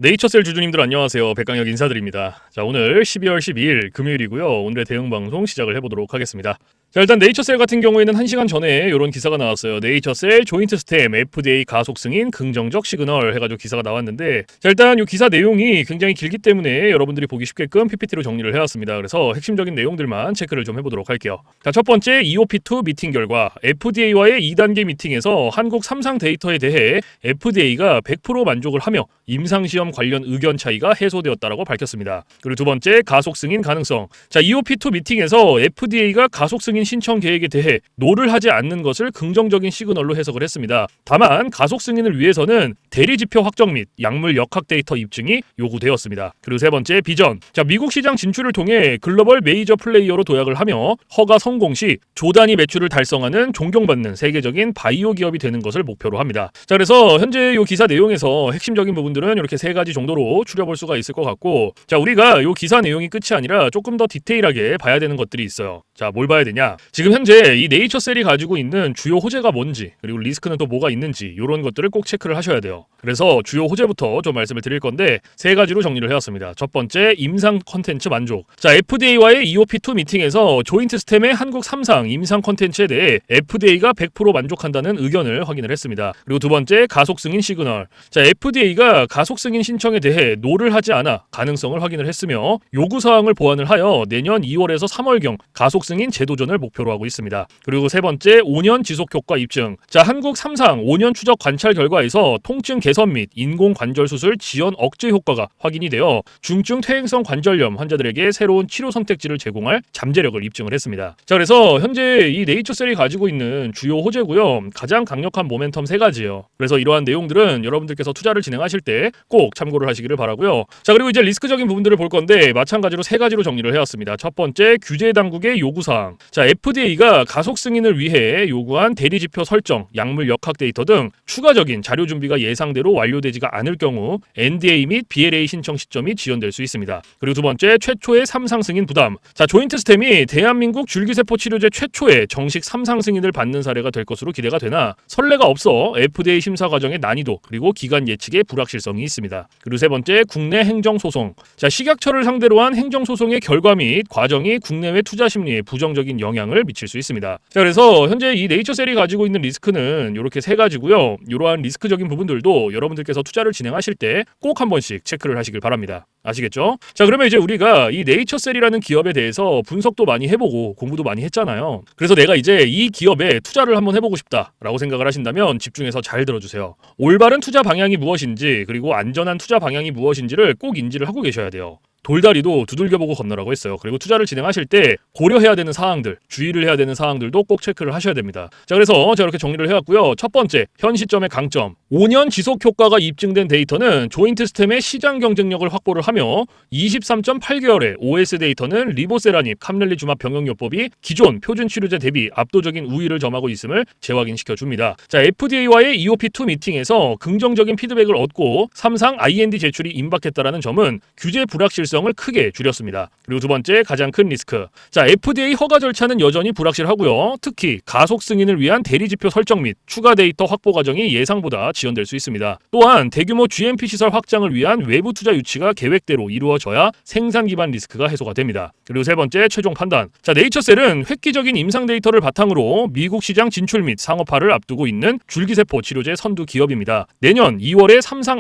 네이처셀 주주님들 안녕하세요. 백강혁 인사드립니다. 자, 오늘 12월 12일 금요일이고요. 오늘의 대응 방송 시작을 해보도록 하겠습니다. 자, 일단 네이처셀 같은 경우에는 1시간 전에 이런 기사가 나왔어요. 네이처셀 조인트 스템 FDA 가속 승인 긍정적 시그널 해가지고 기사가 나왔는데, 자, 일단 이 기사 내용이 굉장히 길기 때문에 여러분들이 보기 쉽게끔 PPT로 정리를 해왔습니다. 그래서 핵심적인 내용들만 체크를 좀 해보도록 할게요. 자, 첫 번째 EOP2 미팅 결과 FDA와의 2단계 미팅에서 한국 3상 데이터에 대해 FDA가 100% 만족을 하며 임상시험 관련 의견 차이가 해소되었다라고 밝혔습니다. 그리고 두 번째 가속 승인 가능성. 자, EOP2 미팅에서 FDA가 가속 승인 신청 계획에 대해 노를 하지 않는 것을 긍정적인 시그널로 해석을 했습니다. 다만 가속 승인을 위해서는 대리 지표 확정 및 약물 역학 데이터 입증이 요구되었습니다. 그리고 세 번째 비전. 자, 미국 시장 진출을 통해 글로벌 메이저 플레이어로 도약을 하며 허가 성공 시 조단위 매출을 달성하는 존경받는 세계적인 바이오 기업이 되는 것을 목표로 합니다. 자, 그래서 현재 이 기사 내용에서 핵심적인 부분들은 이렇게 세 가지 정도로 추려볼 수가 있을 것 같고, 자, 우리가 이 기사 내용이 끝이 아니라 조금 더 디테일하게 봐야 되는 것들이 있어요. 자, 뭘 봐야 되냐? 지금 현재 이 네이처셀이 가지고 있는 주요 호재가 뭔지, 그리고 리스크는 또 뭐가 있는지 이런 것들을 꼭 체크를 하셔야 돼요. 그래서 주요 호재부터 좀 말씀을 드릴 건데 세 가지로 정리를 해왔습니다. 첫 번째, 임상 컨텐츠 만족. 자, FDA와의 EOP2 미팅에서 조인트 스템의 한국 3상 임상 컨텐츠에 대해 FDA가 100% 만족한다는 의견을 확인을 했습니다. 그리고 두 번째, 가속 승인 시그널. 자, FDA가 가속 승인 신청에 대해 노를 하지 않아 가능성을 확인을 했으며 요구사항을 보완을 하여 내년 2월에서 3월경 가속 승인 재도전을 목표로 하고 있습니다. 그리고 세 번째, 5년 지속 효과 입증. 자, 한국 3상 5년 추적 관찰 결과에서 통증 개선 및 인공 관절 수술 지연 억제 효과가 확인이 되어 중증 퇴행성 관절염 환자들에게 새로운 치료 선택지를 제공할 잠재력을 입증을 했습니다. 자, 그래서 현재 이 네이처셀이 가지고 있는 주요 호재고요. 가장 강력한 모멘텀 세 가지예요. 그래서 이러한 내용들은 여러분들께서 투자를 진행하실 때 꼭 참고를 하시기를 바라고요. 자, 그리고 이제 리스크적인 부분들을 볼 건데 마찬가지로 세 가지로 정리를 해왔습니다. 첫 번째, 규제 당국의 요구사항. 자, FDA가 가속 승인을 위해 요구한 대리지표 설정, 약물 역학 데이터 등 추가적인 자료 준비가 예상대로 완료되지가 않을 경우 NDA 및 BLA 신청 시점이 지연될 수 있습니다. 그리고 두 번째, 최초의 3상 승인 부담. 자, 조인트 스템이 대한민국 줄기세포 치료제 최초의 정식 3상 승인을 받는 사례가 될 것으로 기대가 되나 선례가 없어 FDA 심사 과정의 난이도 그리고 기간 예측의 불확실성이 있습니다. 그리고 세 번째, 국내 행정소송. 자, 식약처를 상대로 한 행정소송의 결과 및 과정이 국내외 투자 심리에 부정적인 영향을 미칠 수 있습니다. 자, 그래서 현재 이 네이처셀이 가지고 있는 리스크는 이렇게 세 가지고요. 이러한 리스크적인 부분들도 여러분들께서 투자를 진행하실 때 꼭 한 번씩 체크를 하시길 바랍니다. 아시겠죠? 자, 그러면 이제 우리가 이 네이처셀이라는 기업에 대해서 분석도 많이 해보고 공부도 많이 했잖아요. 그래서 내가 이제 이 기업에 투자를 한번 해보고 싶다라고 생각을 하신다면 집중해서 잘 들어주세요. 올바른 투자 방향이 무엇인지 그리고 안전한 투자 방향이 무엇인지를 꼭 인지를 하고 계셔야 돼요. 돌다리도 두들겨보고 건너라고 했어요. 그리고 투자를 진행하실 때 고려해야 되는 사항들, 주의를 해야 되는 사항들도 꼭 체크를 하셔야 됩니다. 자, 그래서 제가 이렇게 정리를 해왔고요. 첫 번째, 현 시점의 강점. 5년 지속 효과가 입증된 데이터는 조인트 스템의 시장 경쟁력을 확보를 하며 23.8개월의 OS 데이터는 리보세라닙, 캄렐리주맙 병용요법이 기존 표준 치료제 대비 압도적인 우위를 점하고 있음을 재확인시켜줍니다. 자, FDA와의 EOP2 미팅에서 긍정적인 피드백을 얻고 3상 IND 제출이 임박했다라는 점은 규제 불확실성을 크게 줄였습니다. 그리고 두 번째, 가장 큰 리스크. 자, FDA 허가 절차는 여전히 불확실하고요. 특히 가속 승인을 위한 대리지표 설정 및 추가 데이터 확보 과정이 예상보다 지연될 수 있습니다. 또한 대규모 GMP 시설 확장을 위한 외부 투자 유치가 계획대로 이루어져야 생산 기반 리스크가 해소가 됩니다. 그리고 세 번째, 최종 판단. 자, 네이처셀은 획기적인 임상 데이터를 바탕으로 미국 시장 진출 및 상업화를 앞두고 있는 줄기세포 치료제 선두 기업입니다. 내년 2월에 3상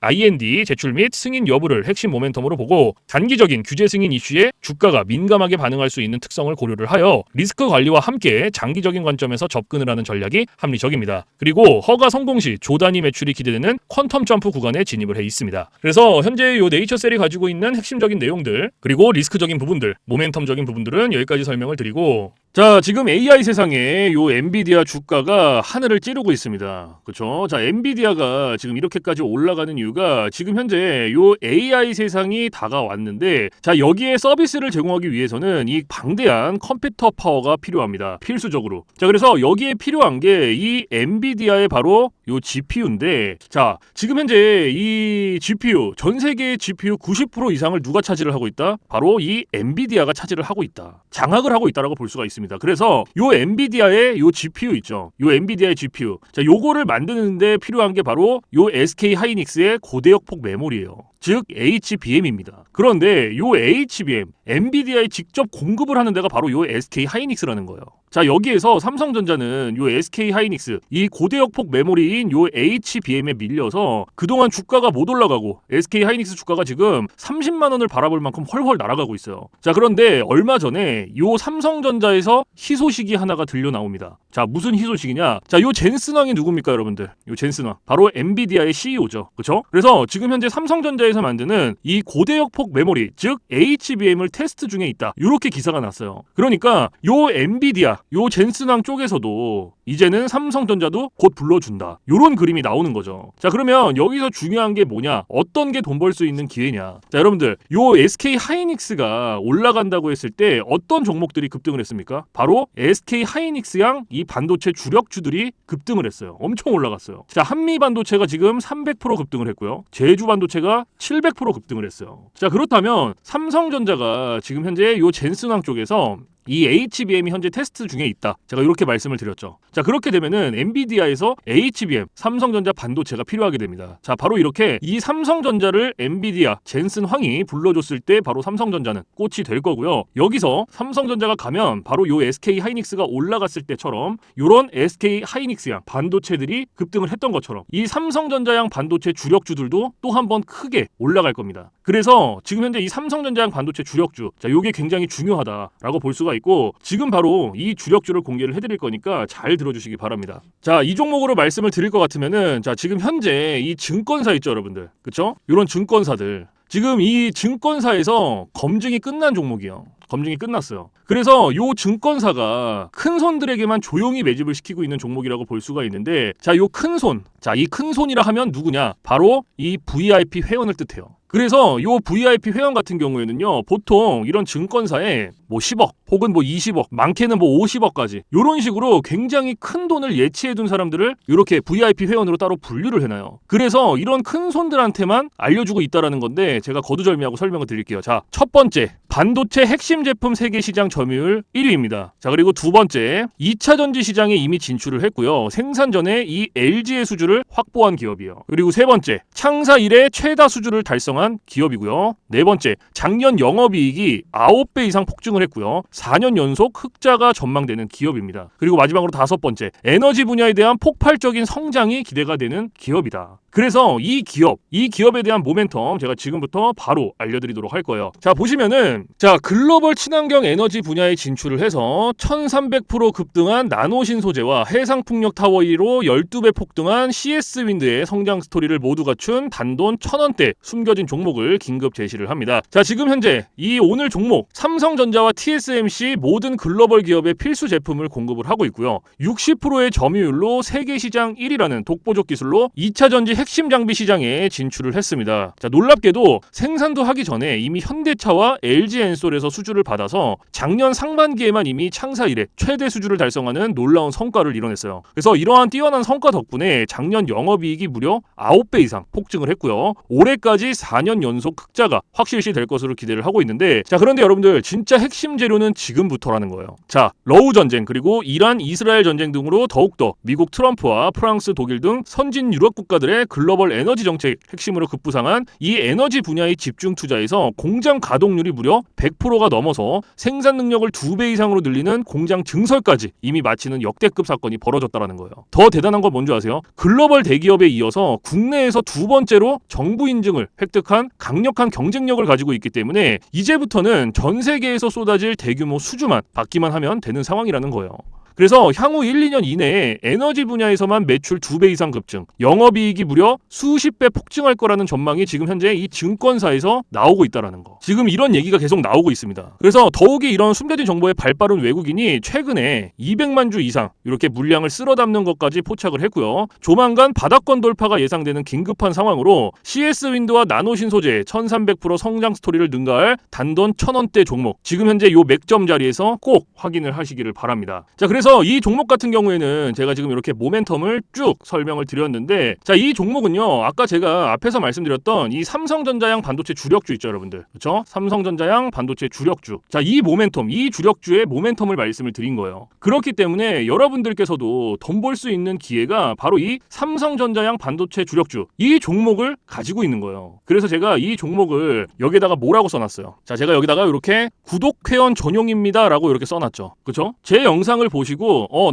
IND 제출 및 승인 여부를 핵심 모멘텀으로 보고 단기적인 규제 승인 이슈에 주가가 민감하게 반응할 수 있는 특성을 고려를 하여 리스크 관리와 함께 장기적인 관점에서 접근을 하는 전략이 합리적입니다. 그리고 허가 성공 시 조단위 매출이 기대되는 퀀텀 점프 구간에 진입을 해 있습니다. 그래서 현재 이 네이처셀이 가지고 있는 핵심적인 내용들 그리고 리스크적인 부분들, 모멘텀적인 부분들은 여기까지 설명을 드리고, 자, 지금 AI 세상에 요 엔비디아 주가가 하늘을 찌르고 있습니다. 그렇죠? 자, 엔비디아가 지금 이렇게까지 올라가는 이유가 지금 현재 요 AI 세상이 다가왔는데, 자, 여기에 서비스를 제공하기 위해서는 이 방대한 컴퓨터 파워가 필요합니다. 필수적으로. 자, 그래서 여기에 필요한 게 이 엔비디아의 바로 요 GPU인데, 자, 지금 현재 이 GPU, 전 세계의 GPU 90% 이상을 누가 차지를 하고 있다? 바로 이 엔비디아가 차지를 하고 있다. 장악을 하고 있다라고 볼 수가 있습니다. 그래서 요 엔비디아의 요 GPU 있죠. 요 엔비디아의 GPU. 자, 요거를 만드는데 필요한 게 바로 요 SK 하이닉스의 고대역폭 메모리예요. 즉 HBM입니다. 그런데 요 HBM, 엔비디아에 직접 공급을 하는 데가 바로 요 SK 하이닉스라는 거예요. 자, 여기에서 삼성전자는 요 SK 하이닉스, 이 고대역폭 메모리인 요 HBM에 밀려서 그동안 주가가 못 올라가고 SK 하이닉스 주가가 지금 30만 원을 바라볼 만큼 헐헐 날아가고 있어요. 자, 그런데 얼마 전에 요 삼성전자에서 희소식이 하나가 들려 나옵니다. 자, 무슨 희소식이냐? 자, 요 젠슨왕이 누굽니까, 여러분들? 요 젠슨왕. 바로 엔비디아의 CEO죠. 그렇죠? 그래서 지금 현재 삼성전자에서 만드는 이 고대역폭 메모리, 즉 HBM을 테스트 중에 있다. 이렇게 기사가 났어요. 그러니까 요 엔비디아, 요 젠슨왕 쪽에서도 이제는 삼성전자도 곧 불러준다. 요런 그림이 나오는 거죠. 자, 그러면 여기서 중요한 게 뭐냐? 어떤 게 돈 벌 수 있는 기회냐? 자, 여러분들, 요 SK 하이닉스가 올라간다고 했을 때 어떤 종목들이 급등을 했습니까? 바로 SK 하이닉스양 이 반도체 주력주들이 급등을 했어요. 엄청 올라갔어요. 자, 한미 반도체가 지금 300% 급등을 했고요. 제주 반도체가 700% 급등을 했어요. 자, 그렇다면 삼성전자가 지금 현재 요 젠슨왕 쪽에서 이 HBM이 현재 테스트 중에 있다. 제가 이렇게 말씀을 드렸죠. 자, 그렇게 되면은 엔비디아에서 HBM, 삼성전자 반도체가 필요하게 됩니다. 자, 바로 이렇게 이 삼성전자를 엔비디아, 젠슨 황이 불러줬을 때 바로 삼성전자는 꽃이 될 거고요. 여기서 삼성전자가 가면 바로 요 SK 하이닉스가 올라갔을 때처럼 요런 SK 하이닉스양 반도체들이 급등을 했던 것처럼 이 삼성전자양 반도체 주력주들도 또 한 번 크게 올라갈 겁니다. 그래서 지금 현재 이 삼성전자양 반도체 주력주, 자, 요게 굉장히 중요하다라고 볼 수가 있고, 지금 바로 이 주력주를 공개를 해드릴 거니까 잘 들어주시기 바랍니다. 자, 이 종목으로 말씀을 드릴 것 같으면은, 자, 지금 현재 이 증권사 있죠, 여러분들, 그쵸? 이런 증권사들, 지금 이 증권사에서 검증이 끝난 종목이에요. 검증이 끝났어요. 그래서 요 증권사가 큰 손들에게만 조용히 매집을 시키고 있는 종목이라고 볼 수가 있는데, 자, 요 큰 손, 자, 이 큰 손이라 하면 누구냐? 바로 이 VIP 회원을 뜻해요. 그래서 요 VIP 회원 같은 경우에는요, 보통 이런 증권사에 뭐 10억 혹은 뭐 20억, 많게는 뭐 50억까지 요런 식으로 굉장히 큰 돈을 예치해둔 사람들을 이렇게 VIP 회원으로 따로 분류를 해놔요. 그래서 이런 큰 손들한테만 알려주고 있다라는 건데, 제가 거두절미하고 설명을 드릴게요. 자, 첫 번째, 반도체 핵심 제품 세계 시장 점유율 1위입니다. 자, 그리고 두 번째, 2차 전지 시장에 이미 진출을 했고요. 생산 전에 이 LG의 수주를 확보한 기업이에요. 그리고 세 번째, 창사 이래 최다 수주를 달성한 기업이고요. 네 번째, 작년 영업이익이 9배 이상 폭증을 했고요. 4년 연속 흑자가 전망되는 기업입니다. 그리고 마지막으로 다섯 번째, 에너지 분야에 대한 폭발적인 성장이 기대가 되는 기업이다. 그래서 이 기업에 대한 모멘텀 제가 지금부터 바로 알려드리도록 할 거예요. 자, 보시면은, 자, 글로벌 친환경 에너지 분야에 진출을 해서 1300% 급등한 나노신 소재와 해상풍력 타워 1위로 12배 폭등한 CS윈드의 성장 스토리를 모두 갖춘 단돈 1000원대 숨겨진 종목을 긴급 제시를 합니다. 자, 지금 현재 이 오늘 종목 삼성전자와 TSMC 모든 글로벌 기업의 필수 제품을 공급을 하고 있고요. 60%의 점유율로 세계 시장 1위라는 독보적 기술로 2차 전지 핵심 장비 시장에 진출을 했습니다. 자, 놀랍게도 생산도 하기 전에 이미 현대차와 LG엔솔에서 수주를 받아서 작년 상반기에만 이미 창사 이래 최대 수주를 달성하는 놀라운 성과를 이뤄냈어요. 그래서 이러한 뛰어난 성과 덕분에 작년 영업이익이 무려 9배 이상 폭증을 했고요. 올해까지 4년 연속 흑자가 확실시 될 것으로 기대를 하고 있는데, 자, 그런데 여러분들, 진짜 핵심 재료는 지금부터라는 거예요. 자, 러우 전쟁 그리고 이란 이스라엘 전쟁 등으로 더욱더 미국 트럼프와 프랑스 독일 등 선진 유럽 국가들의 글로벌 에너지 정책 핵심으로 급부상한 이 에너지 분야의 집중 투자에서 공장 가동률이 무려 100%가 넘어서 생산 능력을 2배 이상으로 늘리는 공장 증설까지 이미 마치는 역대급 사건이 벌어졌다는 거예요. 더 대단한 건 뭔지 아세요? 글로벌 대기업에 이어서 국내에서 두 번째로 정부 인증을 획득한 강력한 경쟁력을 가지고 있기 때문에 이제부터는 전 세계에서 쏟아질 대규모 수주만 받기만 하면 되는 상황이라는 거예요. 그래서 향후 1, 2년 이내에 에너지 분야에서만 매출 2배 이상 급증, 영업이익이 무려 수십 배 폭증할 거라는 전망이 지금 현재 이 증권사에서 나오고 있다는 거. 지금 이런 얘기가 계속 나오고 있습니다. 그래서 더욱이 이런 숨겨진 정보에 발빠른 외국인이 최근에 200만 주 이상 이렇게 물량을 쓸어 담는 것까지 포착을 했고요. 조만간 바닥권 돌파가 예상되는 긴급한 상황으로 CS윈드와 나노신 소재 1300% 성장 스토리를 능가할 단돈 1000원대 종목, 지금 현재 요 맥점 자리에서 꼭 확인을 하시기를 바랍니다. 자, 그래서 그래서 이 종목 같은 경우에는 제가 지금 이렇게 모멘텀을 쭉 설명을 드렸는데, 자, 이 종목은요, 아까 제가 앞에서 말씀드렸던 이 삼성전자양 반도체 주력주 있죠, 여러분들. 그렇죠? 삼성전자양 반도체 주력주. 자, 이 모멘텀, 이 주력주의 모멘텀을 말씀을 드린 거예요. 그렇기 때문에 여러분들께서도 돈 벌 수 있는 기회가 바로 이 삼성전자양 반도체 주력주, 이 종목을 가지고 있는 거예요. 그래서 제가 이 종목을 여기다가 뭐라고 써놨어요. 자, 제가 여기다가 이렇게 구독회원 전용입니다 라고 이렇게 써놨죠. 그쵸? 제 영상을 보시고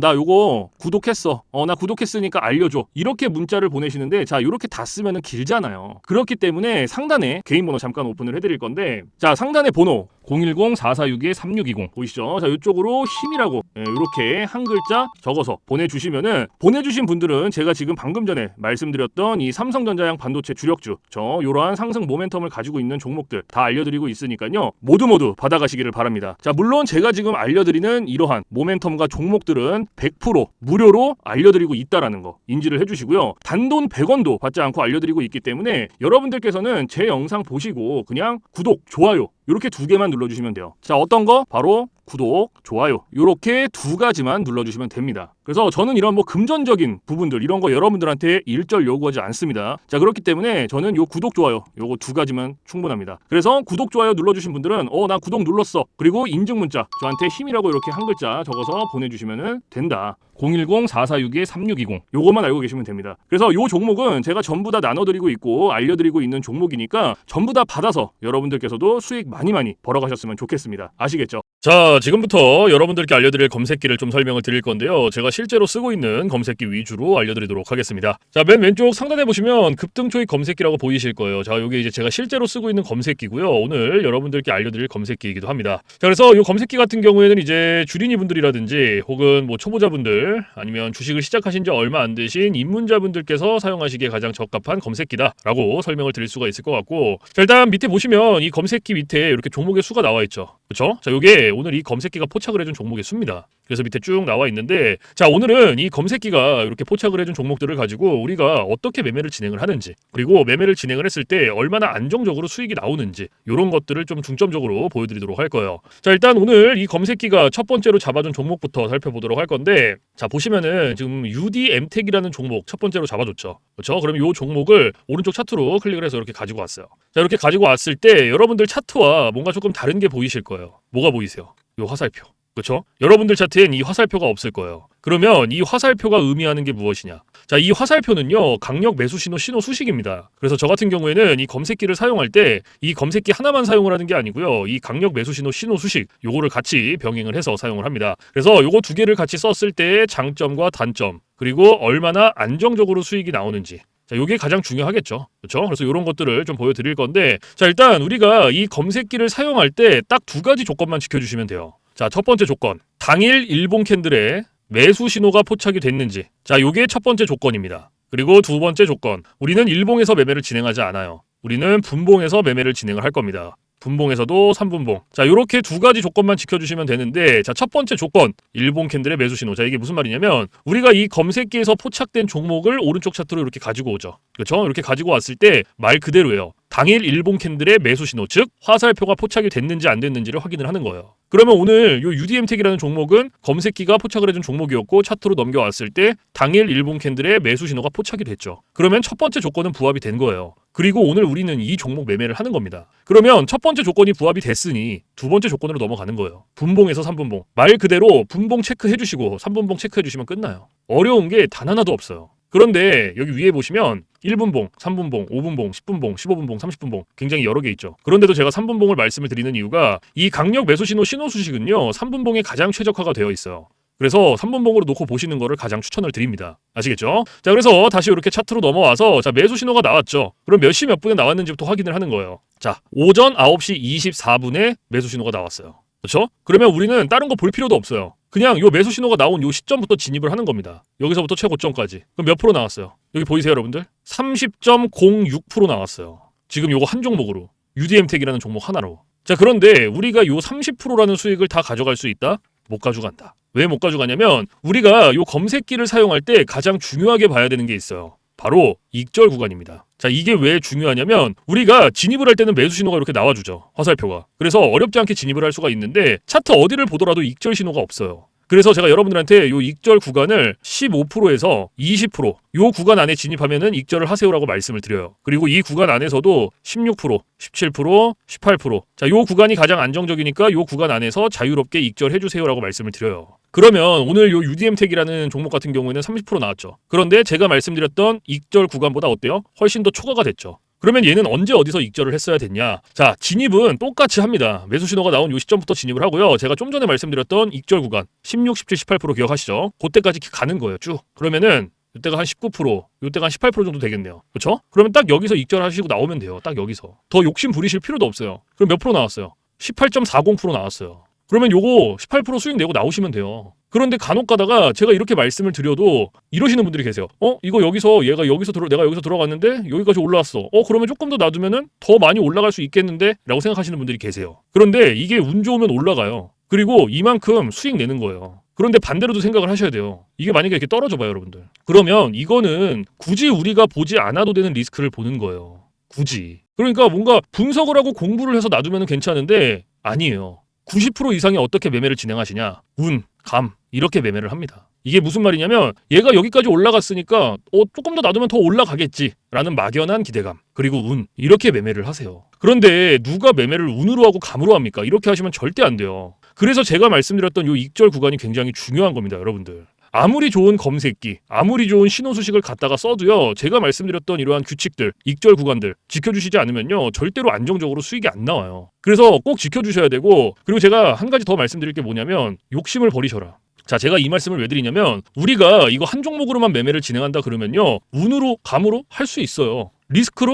나 요거 구독했어, 나 구독했으니까 알려줘, 이렇게 문자를 보내시는데, 자, 이렇게 다 쓰면은 길잖아요. 그렇기 때문에 상단에 개인 번호 잠깐 오픈을 해드릴 건데, 자, 상단에 번호 010-4462-3620 보이시죠? 자, 이쪽으로 힘이라고 이렇게 한 글자 적어서 보내주시면은, 보내주신 분들은 제가 지금 방금 전에 말씀드렸던 이 삼성전자양 반도체 주력주, 요러한 상승 모멘텀을 가지고 있는 종목들 다 알려드리고 있으니까요, 모두 받아가시기를 바랍니다. 자, 물론 제가 지금 알려드리는 이러한 모멘텀과 종목들은 100% 무료로 알려드리고 있다라는 거 인지를 해주시고요. 단돈 100원도 받지 않고 알려드리고 있기 때문에 여러분들께서는 제 영상 보시고 그냥 구독, 좋아요 이렇게 2개만 눌러주시면 돼요. 자, 어떤 거? 바로 구독, 좋아요 이렇게 2가지만 눌러주시면 됩니다. 그래서 저는 이런 금전적인 부분들 이런 거 여러분들한테 일절 요구하지 않습니다. 자, 그렇기 때문에 저는 요 구독, 좋아요 요거 2가지만 충분합니다. 그래서 구독, 좋아요 눌러주신 분들은 나 구독 눌렀어, 그리고 인증 문자 저한테 힘이라고 이렇게 한 글자 적어서 보내주시면 된다. 010-4462-3620 요것만 알고 계시면 됩니다. 그래서 요 종목은 제가 전부 다 나눠드리고 있고 알려드리고 있는 종목이니까 전부 다 받아서 여러분들께서도 수익 많이 벌어가셨으면 좋겠습니다. 아시겠죠? 자, 지금부터 여러분들께 알려드릴 검색기를 좀 설명을 드릴 건데요. 제가 실제로 쓰고 있는 검색기 위주로 알려드리도록 하겠습니다. 자, 맨 왼쪽 상단에 보시면 급등초익 검색기라고 보이실 거예요. 자, 요게 이제 제가 실제로 쓰고 있는 검색기고요. 오늘 여러분들께 알려드릴 검색기이기도 합니다. 자, 그래서 요 검색기 같은 경우에는 이제 주린이 분들이라든지 혹은 초보자분들 아니면 주식을 시작하신 지 얼마 안 되신 입문자분들께서 사용하시기에 가장 적합한 검색기다라고 설명을 드릴 수가 있을 것 같고, 자, 일단 밑에 보시면 이 검색기 밑에 이렇게 종목의 수가 나와 있죠. 그렇죠? 자, 요게 오늘 이 검색기가 포착을 해준 종목의 수입니다. 그래서 밑에 쭉 나와 있는데, 자, 오늘은 이 검색기가 이렇게 포착을 해준 종목들을 가지고 우리가 어떻게 매매를 진행을 하는지, 그리고 매매를 진행을 했을 때 얼마나 안정적으로 수익이 나오는지 이런 것들을 좀 중점적으로 보여드리도록 할 거예요. 자, 일단 오늘 이 검색기가 첫 번째로 잡아준 종목부터 살펴보도록 할 건데, 자, 보시면은 지금 UDM텍이라는 종목 첫 번째로 잡아줬죠. 그렇죠? 그럼 이 종목을 오른쪽 차트로 클릭을 해서 이렇게 가지고 왔어요. 자, 이렇게 가지고 왔을 때 여러분들 차트와 뭔가 조금 다른 게 보이실 거예요. 뭐가 보이세요? 이 화살표. 그렇죠? 여러분들 차트엔 이 화살표가 없을 거예요. 그러면 이 화살표가 의미하는 게 무엇이냐? 자, 이 화살표는요, 강력 매수 신호 수식입니다. 그래서 저 같은 경우에는 이 검색기를 사용할 때 이 검색기 하나만 사용을 하는 게 아니고요, 이 강력 매수 신호 수식 요거를 같이 병행을 해서 사용을 합니다. 그래서 요거 2개를 같이 썼을 때의 장점과 단점, 그리고 얼마나 안정적으로 수익이 나오는지, 자, 요게 가장 중요하겠죠. 그렇죠? 그래서 이런 것들을 좀 보여드릴 건데, 자, 일단 우리가 이 검색기를 사용할 때 딱 2가지 조건만 지켜주시면 돼요. 자, 첫 번째 조건, 당일 일봉 캔들에 매수 신호가 포착이 됐는지. 자, 요게 첫 번째 조건입니다. 그리고 2번째 조건, 우리는 일봉에서 매매를 진행하지 않아요. 우리는 분봉에서 매매를 진행을 할 겁니다. 분봉에서도 3분봉. 자, 요렇게 2가지 조건만 지켜주시면 되는데, 자, 첫 번째 조건, 일봉 캔들의 매수 신호. 자, 이게 무슨 말이냐면 우리가 이 검색기에서 포착된 종목을 오른쪽 차트로 이렇게 가지고 오죠. 그렇죠? 이렇게 가지고 왔을 때 말 그대로예요. 당일 일봉 캔들의 매수 신호, 즉 화살표가 포착이 됐는지 안 됐는지를 확인을 하는 거예요. 그러면 오늘 요 UDM텍이라는 종목은 검색기가 포착을 해준 종목이었고, 차트로 넘겨왔을 때 당일 일봉 캔들의 매수 신호가 포착이 됐죠. 그러면 첫 번째 조건은 부합이 된 거예요. 그리고 오늘 우리는 이 종목 매매를 하는 겁니다. 그러면 첫 번째 조건이 부합이 됐으니 2번째 조건으로 넘어가는 거예요. 분봉에서 3분봉. 말 그대로 분봉 체크해 주시고 3분봉 체크해 주시면 끝나요. 어려운 게 단 하나도 없어요. 그런데 여기 위에 보시면 1분봉, 3분봉, 5분봉, 10분봉, 15분봉, 30분봉 굉장히 여러 개 있죠. 그런데도 제가 3분봉을 말씀을 드리는 이유가 이 강력 매수 신호 수식은요, 3분봉에 가장 최적화가 되어 있어요. 그래서 3분봉으로 놓고 보시는 거를 가장 추천을 드립니다. 아시겠죠? 자, 그래서 다시 이렇게 차트로 넘어와서, 자, 매수 신호가 나왔죠. 그럼 몇 시 몇 분에 나왔는지부터 확인을 하는 거예요. 자, 오전 9시 24분에 매수 신호가 나왔어요. 그렇죠? 그러면 우리는 다른 거 볼 필요도 없어요. 그냥 요 매수 신호가 나온 요 시점부터 진입을 하는 겁니다. 여기서부터 최고점까지. 그럼 몇 프로 나왔어요? 여기 보이세요, 여러분들? 30.06% 나왔어요. 지금 요거 한 종목으로. UDM텍이라는 종목 하나로. 자, 그런데 우리가 요 30%라는 수익을 다 가져갈 수 있다? 못 가져간다. 왜 못 가져가냐면 우리가 요 검색기를 사용할 때 가장 중요하게 봐야 되는 게 있어요. 바로 익절 구간입니다. 자, 이게 왜 중요하냐면 우리가 진입을 할 때는 매수 신호가 이렇게 나와주죠. 화살표가. 그래서 어렵지 않게 진입을 할 수가 있는데 차트 어디를 보더라도 익절 신호가 없어요. 그래서 제가 여러분들한테 요 익절 구간을 15%에서 20%, 요 구간 안에 진입하면은 익절을 하세요라고 말씀을 드려요. 그리고 이 구간 안에서도 16%, 17%, 18%. 자, 요 구간이 가장 안정적이니까 요 구간 안에서 자유롭게 익절해 주세요라고 말씀을 드려요. 그러면 오늘 요 UDM택이라는 종목 같은 경우에는 30% 나왔죠. 그런데 제가 말씀드렸던 익절 구간보다 어때요? 훨씬 더 초과가 됐죠. 그러면 얘는 언제 어디서 익절을 했어야 됐냐? 자, 진입은 똑같이 합니다. 매수 신호가 나온 요 시점부터 진입을 하고요. 제가 좀 전에 말씀드렸던 익절 구간 16, 17, 18% 기억하시죠? 그때까지 가는 거예요. 쭉. 그러면은 이때가 한 19%, 이때가 한 18% 정도 되겠네요. 그렇죠? 그러면 딱 여기서 익절하시고 나오면 돼요. 딱 여기서. 더 욕심 부리실 필요도 없어요. 그럼 몇 프로 나왔어요? 18.40% 나왔어요. 그러면 요거 18% 수익 내고 나오시면 돼요. 그런데 간혹 가다가 제가 이렇게 말씀을 드려도 이러시는 분들이 계세요. 이거 여기서 얘가 내가 여기서 들어갔는데 여기까지 올라왔어. 그러면 조금 더 놔두면은 더 많이 올라갈 수 있겠는데? 라고 생각하시는 분들이 계세요. 그런데 이게 운 좋으면 올라가요. 그리고 이만큼 수익 내는 거예요. 그런데 반대로도 생각을 하셔야 돼요. 이게 만약에 이렇게 떨어져 봐요, 여러분들. 그러면 이거는 굳이 우리가 보지 않아도 되는 리스크를 보는 거예요. 굳이. 그러니까 뭔가 분석을 하고 공부를 해서 놔두면 괜찮은데 아니에요. 90% 이상이 어떻게 매매를 진행하시냐? 운, 감 이렇게 매매를 합니다. 이게 무슨 말이냐면 얘가 여기까지 올라갔으니까 조금 더 놔두면 더 올라가겠지라는 막연한 기대감 그리고 운 이렇게 매매를 하세요. 그런데 누가 매매를 운으로 하고 감으로 합니까? 이렇게 하시면 절대 안 돼요. 그래서 제가 말씀드렸던 이 익절 구간이 굉장히 중요한 겁니다, 여러분들. 아무리 좋은 검색기, 아무리 좋은 신호 수식을 갖다가 써도요. 제가 말씀드렸던 이러한 규칙들, 익절 구간들 지켜주시지 않으면요. 절대로 안정적으로 수익이 안 나와요. 그래서 꼭 지켜주셔야 되고 그리고 제가 한 가지 더 말씀드릴 게 뭐냐면 욕심을 버리셔라. 자, 제가 이 말씀을 왜 드리냐면 우리가 이거 한 종목으로만 매매를 진행한다 그러면요. 운으로, 감으로 할 수 있어요. 리스크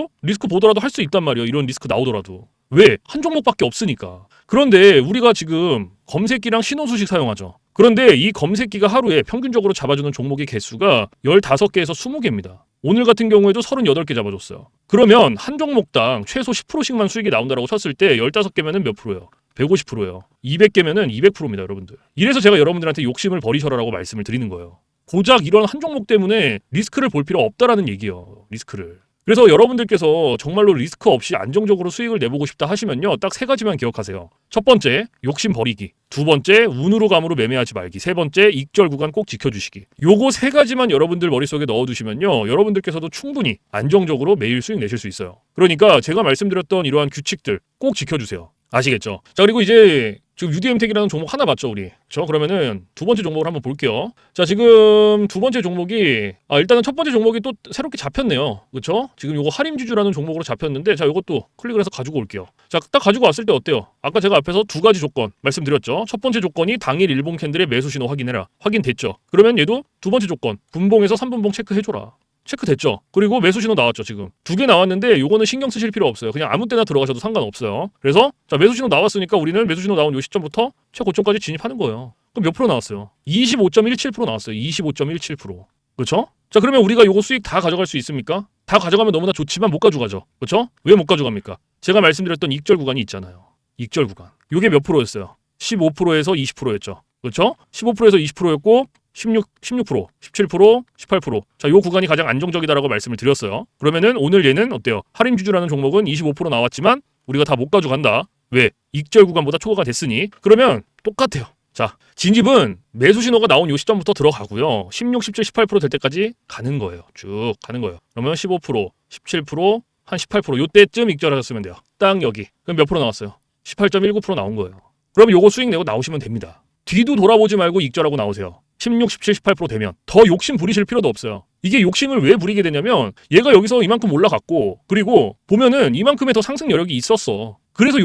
보더라도 할 수 있단 말이에요. 이런 리스크 나오더라도. 왜? 한 종목밖에 없으니까. 그런데 우리가 지금 검색기랑 신호 수식 사용하죠. 그런데 이 검색기가 하루에 평균적으로 잡아주는 종목의 개수가 15개에서 20개입니다. 오늘 같은 경우에도 38개 잡아줬어요. 그러면 한 종목당 최소 10%씩만 수익이 나온다고 쳤을 때 15개면은 몇 프로예요? 150%예요. 200개면은 200%입니다, 여러분들. 이래서 제가 여러분들한테 욕심을 버리셔라라고 말씀을 드리는 거예요. 고작 이런 한 종목 때문에 리스크를 볼 필요 없다라는 얘기예요. 리스크를. 그래서 여러분들께서 정말로 리스크 없이 안정적으로 수익을 내보고 싶다 하시면요. 딱 3가지만 기억하세요. 첫 번째, 욕심 버리기. 두 번째, 운으로 감으로 매매하지 말기. 세 번째, 익절 구간 꼭 지켜주시기. 요거 3가지만 여러분들 머릿속에 넣어두시면요. 여러분들께서도 충분히 안정적으로 매일 수익 내실 수 있어요. 그러니까 제가 말씀드렸던 이러한 규칙들 꼭 지켜주세요. 아시겠죠? 자, 그리고 이제 지금 UDM택이라는 종목 하나 봤죠, 우리. 그러면은 두 번째 종목을 한번 볼게요. 자, 지금 두 번째 종목이 일단은 첫 번째 종목이 또 새롭게 잡혔네요. 그렇죠? 지금 요거 하림지주라는 종목으로 잡혔는데 자, 요것도 클릭을 해서 가지고 올게요. 자, 딱 가지고 왔을 때 어때요? 아까 제가 앞에서 2가지 조건 말씀드렸죠. 첫 번째 조건이 당일 일봉 캔들의 매수 신호 확인해라. 확인됐죠? 그러면 얘도 두 번째 조건 분봉에서 3분봉 체크해줘라. 체크됐죠? 그리고 매수 신호 나왔죠. 지금 2개 나왔는데 요거는 신경 쓰실 필요 없어요. 그냥 아무 때나 들어가셔도 상관없어요. 그래서 자, 매수 신호 나왔으니까 우리는 매수 신호 나온 요 시점부터 최고점까지 진입하는 거예요. 그럼 몇 프로 나왔어요? 25.17% 나왔어요. 25.17%. 그렇죠? 자, 그러면 우리가 요거 수익 다 가져갈 수 있습니까? 다 가져가면 너무나 좋지만 못 가져가죠. 그렇죠? 왜 못 가져갑니까? 제가 말씀드렸던 익절 구간이 있잖아요. 익절 구간. 요게 몇 프로였어요? 15%에서 20%였죠. 그렇죠? 15%에서 20%였고 16%, 17%, 18%. 자, 요 구간이 가장 안정적이다라고 말씀을 드렸어요. 그러면은 오늘 얘는 어때요? 할인주주라는 종목은 25% 나왔지만 우리가 다 못 가져간다. 왜? 익절 구간보다 초과가 됐으니. 그러면 똑같아요. 자, 진입은 매수 신호가 나온 요 시점부터 들어가고요. 16, 17, 18%될 때까지 가는 거예요. 쭉 가는 거예요. 그러면 15%, 17%, 한 18% 요때쯤 익절하셨으면 돼요. 딱 여기. 그럼 몇 프로 나왔어요? 18.19% 나온 거예요. 그럼 요거 수익 내고 나오시면 됩니다. 뒤도 돌아보지 말고 익절하고 나오세요. 16, 17, 18% 되면 더 욕심 부리실 필요도 없어요. 이게 욕심을 왜 부리게 되냐면 얘가 여기서 이만큼 올라갔고 그리고 보면은 이만큼의 더 상승 여력이 있었어. 그래서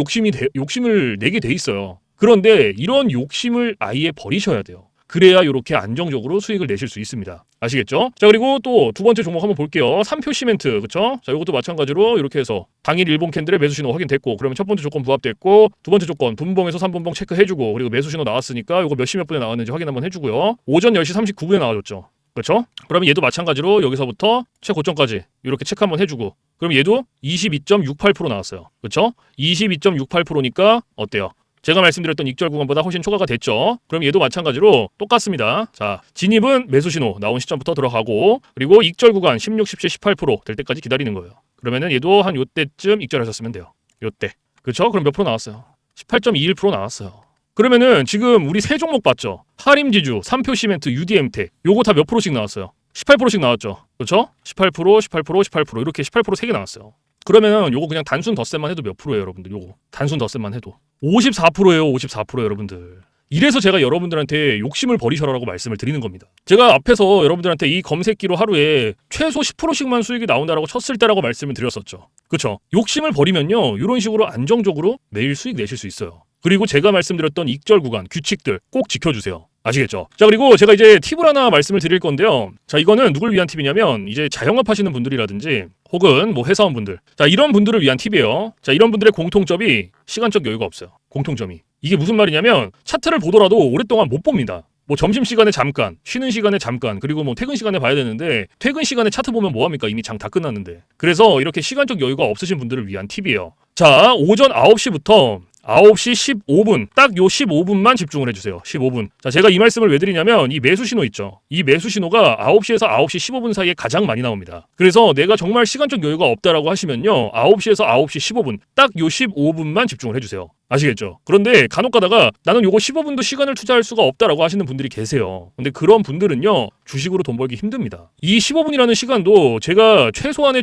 욕심을 내게 돼 있어요. 그런데 이런 욕심을 아예 버리셔야 돼요. 그래야 이렇게 안정적으로 수익을 내실 수 있습니다. 아시겠죠? 자, 그리고 또 두 번째 종목 한번 볼게요. 삼표 시멘트, 그쵸? 자, 이것도 마찬가지로 이렇게 해서 당일 일봉 캔들의 매수 신호 확인됐고, 그러면 첫 번째 조건 부합됐고, 두 번째 조건 분봉에서 3분봉 체크해주고, 그리고 매수 신호 나왔으니까 이거 몇 시 몇 분에 나왔는지 확인 한번 해주고요. 오전 10시 39분에 나와줬죠. 그렇죠? 그러면 얘도 마찬가지로 여기서부터 최고점까지 이렇게 체크 한번 해주고, 그럼 얘도 22.68% 나왔어요. 그렇죠? 22.68%니까 어때요? 제가 말씀드렸던 익절 구간보다 훨씬 초과가 됐죠. 그럼 얘도 마찬가지로 똑같습니다. 자, 진입은 매수 신호 나온 시점부터 들어가고 그리고 익절 구간 16, 17, 18%될 때까지 기다리는 거예요. 그러면은 얘도 한 요때쯤 익절하셨으면 돼요. 요때. 그렇죠? 그럼 몇 프로 나왔어요? 18.21% 나왔어요. 그러면은 지금 우리 세 종목 봤죠? 하림지주, 삼표시멘트, UDM텍 요거 다 몇 프로씩 나왔어요? 18%씩 나왔죠. 그렇죠? 18%, 18%, 18% 이렇게 18% 3개 나왔어요. 그러면은 요거 그냥 단순 덧셈만 해도 몇 프로예요, 여러분들? 요거 단순 덧셈만 해도 54%예요, 54% 여러분들. 이래서 제가 여러분들한테 욕심을 버리셔라라고 말씀을 드리는 겁니다. 제가 앞에서 여러분들한테 이 검색기로 하루에 최소 10%씩만 수익이 나온다라고 쳤을 때라고 말씀을 드렸었죠. 그렇죠? 욕심을 버리면요, 이런 식으로 안정적으로 매일 수익 내실 수 있어요. 그리고 제가 말씀드렸던 익절 구간, 규칙들 꼭 지켜주세요. 아시겠죠? 자, 그리고 제가 이제 팁을 하나 말씀을 드릴 건데요. 자, 이거는 누굴 위한 팁이냐면 이제 자영업 하시는 분들이라든지 혹은 뭐 회사원분들, 자, 이런 분들을 위한 팁이에요. 자, 이런 분들의 공통점이 시간적 여유가 없어요. 공통점이. 이게 무슨 말이냐면 차트를 보더라도 오랫동안 못 봅니다. 뭐 점심시간에 잠깐, 쉬는 시간에 잠깐, 그리고 뭐 퇴근 시간에 봐야 되는데 퇴근 시간에 차트 보면 뭐합니까? 이미 장 다 끝났는데. 그래서 이렇게 시간적 여유가 없으신 분들을 위한 팁이에요. 자, 오전 9시부터 9시 15분, 딱 요 15분만 집중을 해주세요. 15분. 자, 제가 이 말씀을 왜 드리냐면 이 매수 신호 있죠. 이 매수 신호가 9시에서 9시 15분 사이에 가장 많이 나옵니다. 그래서 내가 정말 시간적 여유가 없다라고 하시면요, 9시에서 9시 15분, 딱 요 15분만 집중을 해주세요. 아시겠죠? 그런데 간혹 가다가 나는 요거 15분도 시간을 투자할 수가 없다라고 하시는 분들이 계세요. 근데 그런 분들은요, 주식으로 돈 벌기 힘듭니다. 이 15분이라는 시간도 제가 최소한의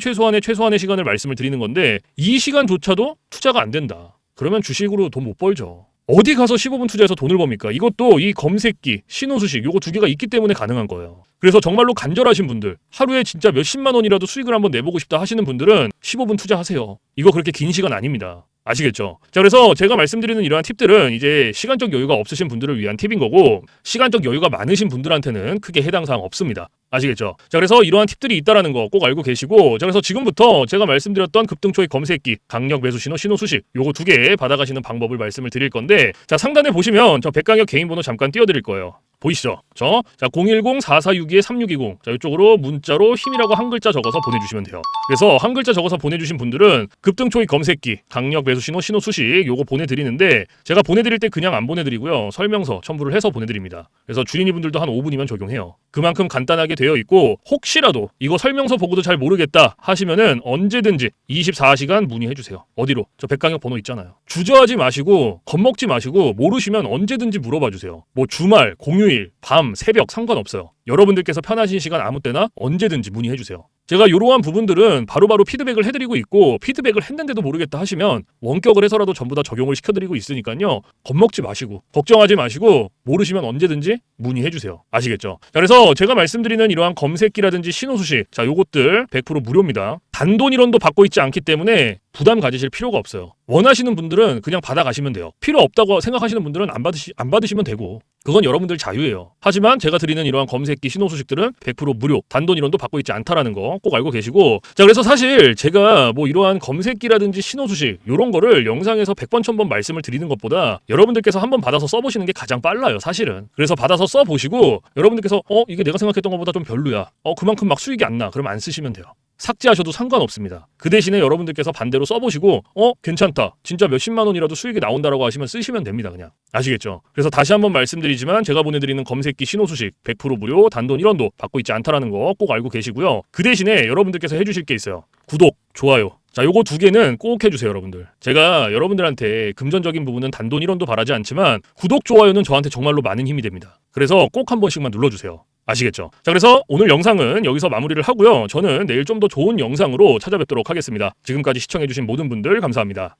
시간을 말씀을 드리는 건데 이 시간조차도 투자가 안 된다. 그러면 주식으로 돈 못 벌죠. 어디 가서 15분 투자해서 돈을 법니까? 이것도 이 검색기, 신호수식 요거 두 개가 있기 때문에 가능한 거예요. 그래서 정말로 간절하신 분들, 하루에 진짜 몇십만 원이라도 수익을 한번 내보고 싶다 하시는 분들은 15분 투자하세요. 이거 그렇게 긴 시간 아닙니다. 아시겠죠? 자, 그래서 제가 말씀드리는 이러한 팁들은 이제 시간적 여유가 없으신 분들을 위한 팁인 거고, 시간적 여유가 많으신 분들한테는 크게 해당 사항 없습니다. 아시겠죠? 자, 그래서 이러한 팁들이 있다라는 거 꼭 알고 계시고, 자, 그래서 지금부터 제가 말씀드렸던 급등초의 검색기, 강력 매수 신호, 신호 수식 요거 두 개 받아가시는 방법을 말씀을 드릴 건데, 자, 상단에 보시면 저 백강혁 개인 번호 잠깐 띄워드릴 거예요. 보이시죠? 자, 010-4462-3620. 자, 이쪽으로 문자로 힘이라고 한 글자 적어서 보내주시면 돼요. 그래서 한 글자 적어서 보내주신 분들은 급등초의 검색기, 강력 매수 신호, 신호 수식 요거 보내드리는데, 제가 보내드릴 때 그냥 안 보내드리고요, 설명서 첨부를 해서 보내드립니다. 그래서 주인이분들도 한 5분이면 적용해요. 그만큼 간단하게 되어 있고, 혹시라도 이거 설명서 보고도 잘 모르겠다 하시면은 언제든지 24시간 문의해주세요. 어디로? 저 백강혁 번호 있잖아요. 주저하지 마시고 겁먹지 마시고 모르시면 언제든지 물어봐주세요. 뭐 주말, 공휴일, 밤, 새벽 상관없어요. 여러분들께서 편하신 시간 아무 때나 언제든지 문의해주세요. 제가 이러한 부분들은 바로바로 피드백을 해드리고 있고, 피드백을 했는데도 모르겠다 하시면 원격을 해서라도 전부 다 적용을 시켜드리고 있으니까요, 겁먹지 마시고 걱정하지 마시고 모르시면 언제든지 문의해주세요. 아시겠죠? 자, 그래서 제가 말씀드리는 이러한 검색기라든지 신호수식, 자, 요것들 100% 무료입니다. 단돈 1원도 받고 있지 않기 때문에 부담 가지실 필요가 없어요. 원하시는 분들은 그냥 받아가시면 돼요. 필요 없다고 생각하시는 분들은 안 받으시면 되고, 그건 여러분들 자유예요. 하지만 제가 드리는 이러한 검색기 신호수식들은 100% 무료, 단돈 1원도 받고 있지 않다라는 거 꼭 알고 계시고, 자, 그래서 사실 제가 뭐 이러한 검색기라든지 신호수식 요런 거를 영상에서 100번 1000번 말씀을 드리는 것보다 여러분들께서 한번 받아서 써보시는 게 가장 빨라요, 사실은. 그래서 받아서 써보시고 여러분들께서 이게 내가 생각했던 것보다 좀 별로야, 그만큼 막 수익이 안 나, 그럼 안 쓰시면 돼요. 삭제하셔도 상관없습니다. 그 대신에 여러분들께서 반대로 써보시고 괜찮다, 진짜 몇십만 원이라도 수익이 나온다라고 하시면 쓰시면 됩니다. 그냥. 아시겠죠? 그래서 다시 한번 말씀드리지만 제가 보내드리는 검색기 신호수식 100% 무료, 단돈 1원도 받고 있지 않다라는 거 꼭 알고 계시고요. 그 대신에 여러분들께서 해주실 게 있어요. 구독, 좋아요. 자, 요거 두 개는 꼭 해주세요, 여러분들. 제가 여러분들한테 금전적인 부분은 단돈 1원도 바라지 않지만 구독, 좋아요는 저한테 정말로 많은 힘이 됩니다. 그래서 꼭 한 번씩만 눌러주세요. 아시겠죠? 자, 그래서 오늘 영상은 여기서 마무리를 하고요. 저는 내일 좀 더 좋은 영상으로 찾아뵙도록 하겠습니다. 지금까지 시청해주신 모든 분들 감사합니다.